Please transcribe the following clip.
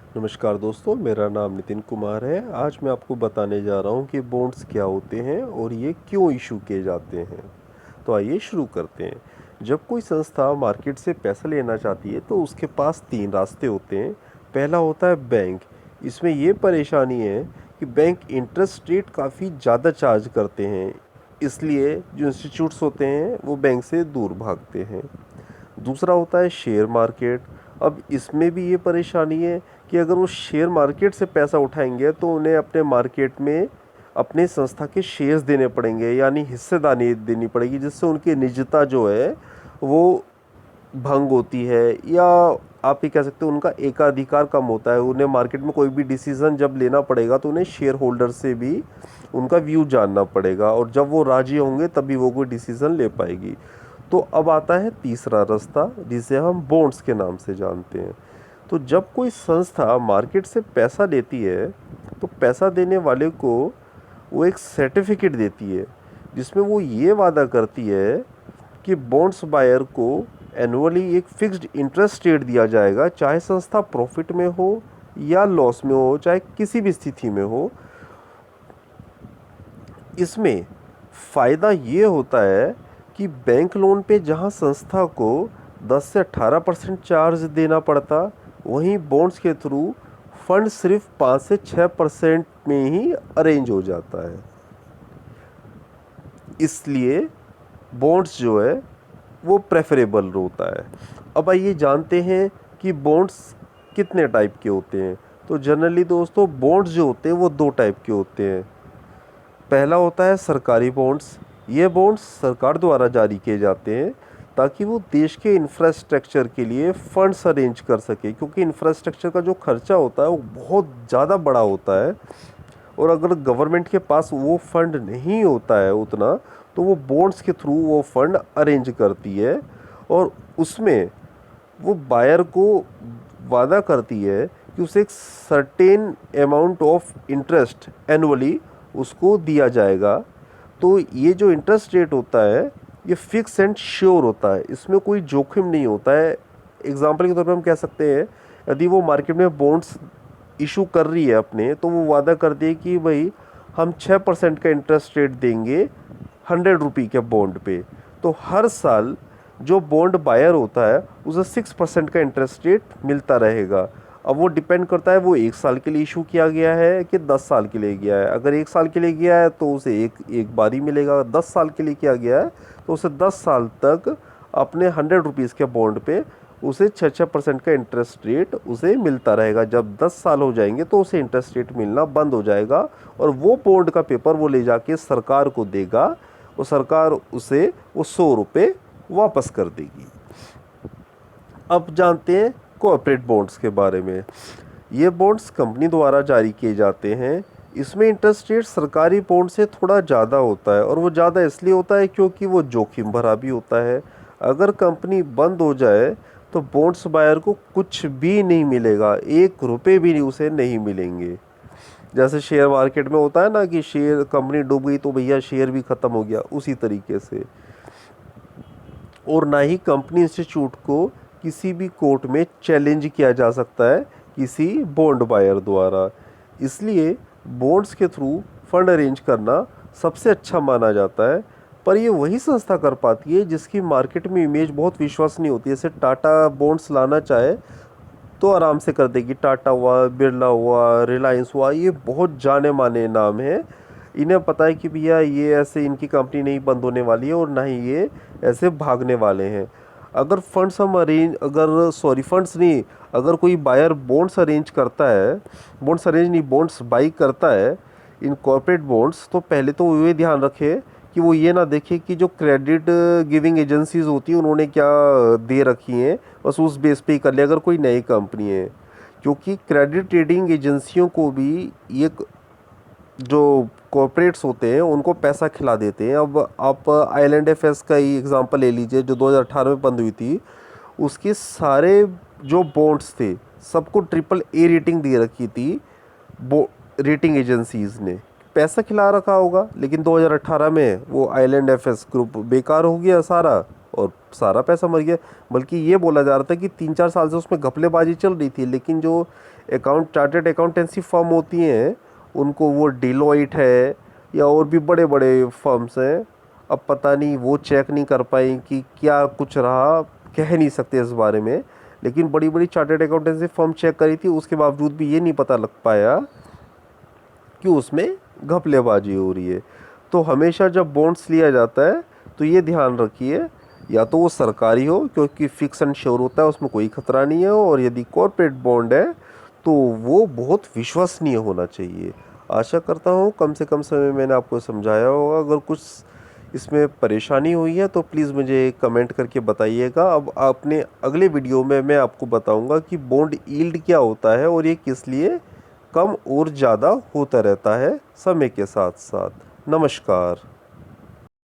नमस्कार दोस्तों, मेरा नाम नितिन कुमार है। आज मैं आपको बताने जा रहा हूँ कि बॉन्ड्स क्या होते हैं और ये क्यों इशू किए जाते हैं। तो आइए शुरू करते हैं। जब कोई संस्था मार्केट से पैसा लेना चाहती है तो उसके पास तीन रास्ते होते हैं। पहला होता है बैंक। इसमें ये परेशानी है कि बैंक इंटरेस्ट रेट काफ़ी ज़्यादा चार्ज करते हैं, इसलिए जो इंस्टीट्यूट्स होते हैं वो बैंक से दूर भागते हैं। दूसरा होता है शेयर मार्केट। अब इसमें भी ये परेशानी है कि अगर वो शेयर मार्केट से पैसा उठाएंगे तो उन्हें अपने मार्केट में अपने संस्था के शेयर्स देने पड़ेंगे, यानी हिस्सेदारी देनी पड़ेगी, जिससे उनकी निजता जो है वो भंग होती है, या आप ये कह सकते हो उनका एकाधिकार कम होता है। उन्हें मार्केट में कोई भी डिसीज़न जब लेना पड़ेगा तो उन्हें शेयर होल्डर से भी उनका व्यू जानना पड़ेगा, और जब वो राजी होंगे तभी वो कोई डिसीज़न ले पाएगी। तो अब आता है तीसरा रास्ता, जिसे हम बॉन्ड्स के नाम से जानते हैं। तो जब कोई संस्था मार्केट से पैसा लेती है तो पैसा देने वाले को वो एक सर्टिफिकेट देती है, जिसमें वो ये वादा करती है कि बॉन्ड्स बायर को एनुअली एक फिक्स्ड इंटरेस्ट रेट दिया जाएगा, चाहे संस्था प्रॉफिट में हो या लॉस में हो, चाहे किसी भी स्थिति में हो। इसमें फ़ायदा ये होता है कि बैंक लोन पे जहां संस्था को 10 से 18% चार्ज देना पड़ता, वहीं बॉन्ड्स के थ्रू फंड सिर्फ 5 से 6% में ही अरेंज हो जाता है। इसलिए बॉन्ड्स जो है वो प्रेफरेबल होता है। अब आइए जानते हैं कि बॉन्ड्स कितने टाइप के होते हैं। तो जनरली दोस्तों, बॉन्ड्स जो होते हैं वो दो टाइप के होते हैं। पहला होता है सरकारी बॉन्ड्स। ये बॉन्ड्स सरकार द्वारा जारी किए जाते हैं ताकि वो देश के इंफ्रास्ट्रक्चर के लिए फंड्स अरेंज कर सके, क्योंकि इंफ्रास्ट्रक्चर का जो खर्चा होता है वो बहुत ज़्यादा बड़ा होता है, और अगर गवर्नमेंट के पास वो फंड नहीं होता है उतना, तो वो बॉन्ड्स के थ्रू वो फंड अरेंज करती है, और उसमें वो बायर को वादा करती है कि उसे एक certain amount of interest annually उसको दिया जाएगा। तो ये जो इंटरेस्ट रेट होता है ये फिक्स एंड श्योर होता है, इसमें कोई जोखिम नहीं होता है। एग्जाम्पल के तौर पर हम कह सकते हैं, यदि वो मार्केट में बॉन्ड्स इशू कर रही है अपने, तो वो वादा कर दे कि भाई हम 6% का इंटरेस्ट रेट देंगे 100 रुपये के बॉन्ड पे। तो हर साल जो बॉन्ड बायर होता है उसे 6% का इंटरेस्ट रेट मिलता रहेगा। अब वो डिपेंड करता है वो 1 साल के लिए इशू किया गया है कि 10 साल के लिए गया है। अगर 1 साल के लिए गया है तो उसे एक बार ही मिलेगा। 10 साल के लिए किया गया है तो उसे 10 साल तक अपने 100 रुपीज़ के बॉन्ड पे उसे 6% का इंटरेस्ट रेट उसे मिलता रहेगा। जब 10 साल हो जाएंगे तो उसे इंटरेस्ट रेट मिलना बंद हो जाएगा, और वो बॉन्ड का पेपर वो ले जाके सरकार को देगा, और सरकार उसे वो 100 रुपये वापस कर देगी। अब जानते हैं कॉर्पोरेट बॉन्ड्स के बारे में। ये बॉन्ड्स कंपनी द्वारा जारी किए जाते हैं। इसमें इंटरेस्ट रेट सरकारी बॉन्ड से थोड़ा ज़्यादा होता है, और वो ज़्यादा इसलिए होता है क्योंकि वो जोखिम भरा भी होता है। अगर कंपनी बंद हो जाए तो बॉन्ड्स बायर को कुछ भी नहीं मिलेगा, 1 रुपये भी नहीं उसे नहीं मिलेंगे। जैसे शेयर मार्केट में होता है ना कि शेयर कंपनी डूब गई तो भैया शेयर भी ख़त्म हो गया, उसी तरीके से। और ना ही कंपनी इंस्टीट्यूट को किसी भी कोर्ट में चैलेंज किया जा सकता है किसी बॉन्ड बायर द्वारा। इसलिए बॉन्ड्स के थ्रू फंड अरेंज करना सबसे अच्छा माना जाता है। पर ये वही संस्था कर पाती है जिसकी मार्केट में इमेज बहुत विश्वसनीय होती है। जैसे टाटा बॉन्ड्स लाना चाहे तो आराम से कर देगी। टाटा हुआ, बिरला हुआ, रिलायंस हुआ, ये बहुत जाने माने नाम हैं। इन्हें पता है कि भैया ये ऐसे इनकी कंपनी नहीं बंद होने वाली है, और ना ही ये ऐसे भागने वाले हैं। अगर फंड्स हम अरेंज अगर सॉरी फंड्स नहीं, अगर कोई बायर बॉन्ड्स अरेंज करता है, बॉन्ड्स अरेंज नहीं बॉन्ड्स बाई करता है इन कॉर्पोरेट बॉन्ड्स, तो पहले तो वो ये ध्यान रखे कि वो ये ना देखे कि जो क्रेडिट गिविंग एजेंसीज होती हैं उन्होंने क्या दे रखी हैं, बस उस बेस पे ही कर ले अगर कोई नई कंपनी है। क्योंकि क्रेडिट रेटिंग एजेंसियों को भी ये जो कॉर्पोरेट्स होते हैं उनको पैसा खिला देते हैं। अब आप आइलैंड एफएस का ही एग्जांपल ले लीजिए, जो 2018 में बंद हुई थी। उसके सारे जो बॉन्ड्स थे सबको ट्रिपल ए रेटिंग दे रखी थी। रेटिंग एजेंसीज ने पैसा खिला रखा होगा, लेकिन 2018 में वो आइलैंड एफएस ग्रुप बेकार हो गया सारा, और सारा पैसा मर गया। बल्कि ये बोला जा रहा था कि 3-4 साल से उसमें घपलेबाजी चल रही थी, लेकिन जो चार्टर्ड अकाउंटेंसी फर्म होती हैं उनको, वो डिलॉइट है या और भी बड़े बड़े फर्म्स हैं, अब पता नहीं वो चेक नहीं कर पाई कि क्या कुछ रहा, कह नहीं सकते इस बारे में। लेकिन बड़ी बड़ी चार्टर्ड अकाउंटेंसी फर्म चेक करी थी, उसके बावजूद भी ये नहीं पता लग पाया कि उसमें घपलेबाजी हो रही है। तो हमेशा जब बॉन्ड्स लिया जाता है तो ये ध्यान रखिए, या तो वो सरकारी हो क्योंकि फिक्स एंड श्योर होता है, उसमें कोई खतरा नहीं है, और यदि कॉर्पोरेट बॉन्ड है तो वो बहुत विश्वसनीय होना चाहिए। आशा करता हूँ कम से कम समय मैंने आपको समझाया होगा। अगर कुछ इसमें परेशानी हुई है तो प्लीज़ मुझे कमेंट करके बताइएगा। अब अपने अगले वीडियो में मैं आपको बताऊंगा कि बॉन्ड यील्ड क्या होता है और ये किस लिए कम और ज़्यादा होता रहता है समय के साथ साथ। नमस्कार।